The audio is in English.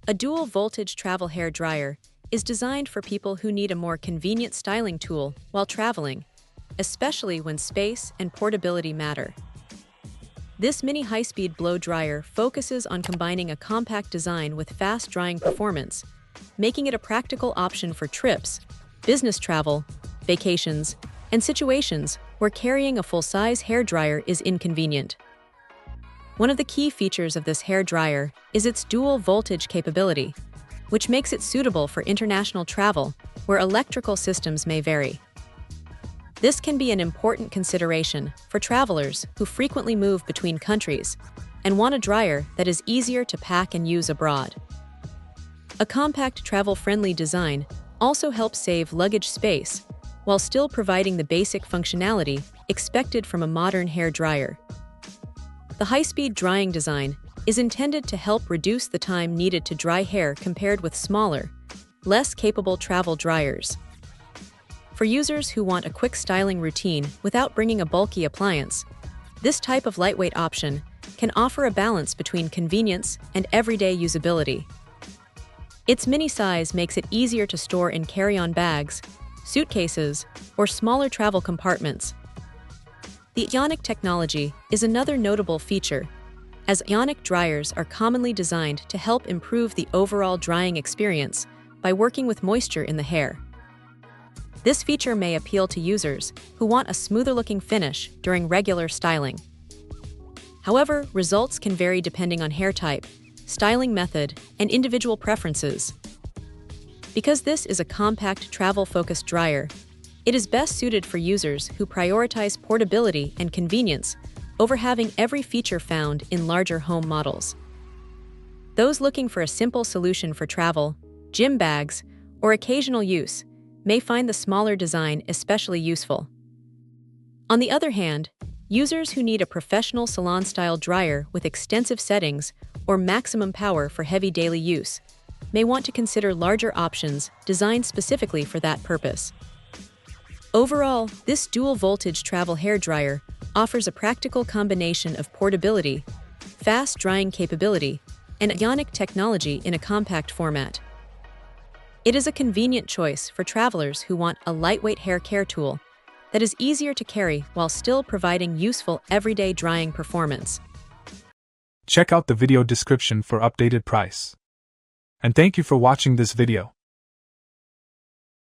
A dual-voltage travel hair dryer is designed for people who need a more convenient styling tool while traveling, especially when space and portability matter. This mini high-speed blow dryer focuses on combining a compact design with fast drying performance, making it a practical option for trips, business travel, vacations, and situations where carrying a full-size hair dryer is inconvenient. One of the key features of this hair dryer is its dual voltage capability, which makes it suitable for international travel where electrical systems may vary. This can be an important consideration for travelers who frequently move between countries and want a dryer that is easier to pack and use abroad. A compact travel-friendly design also helps save luggage space while still providing the basic functionality expected from a modern hair dryer. The high-speed drying design is intended to help reduce the time needed to dry hair compared with smaller, less capable travel dryers. For users who want a quick styling routine without bringing a bulky appliance, this type of lightweight option can offer a balance between convenience and everyday usability. Its mini size makes it easier to store in carry-on bags, suitcases, or smaller travel compartments. The Ionic technology is another notable feature, as Ionic dryers are commonly designed to help improve the overall drying experience by working with moisture in the hair. This feature may appeal to users who want a smoother-looking finish during regular styling. However, results can vary depending on hair type, styling method, and individual preferences. Because this is a compact travel-focused dryer, it is best suited for users who prioritize portability and convenience over having every feature found in larger home models. Those looking for a simple solution for travel, gym bags, or occasional use may find the smaller design especially useful. On the other hand, users who need a professional salon-style dryer with extensive settings or maximum power for heavy daily use may want to consider larger options designed specifically for that purpose. Overall, this dual-voltage travel hair dryer offers a practical combination of portability, fast drying capability, and Ionic technology in a compact format. It is a convenient choice for travelers who want a lightweight hair care tool that is easier to carry while still providing useful everyday drying performance. Check out the video description for updated price. And thank you for watching this video.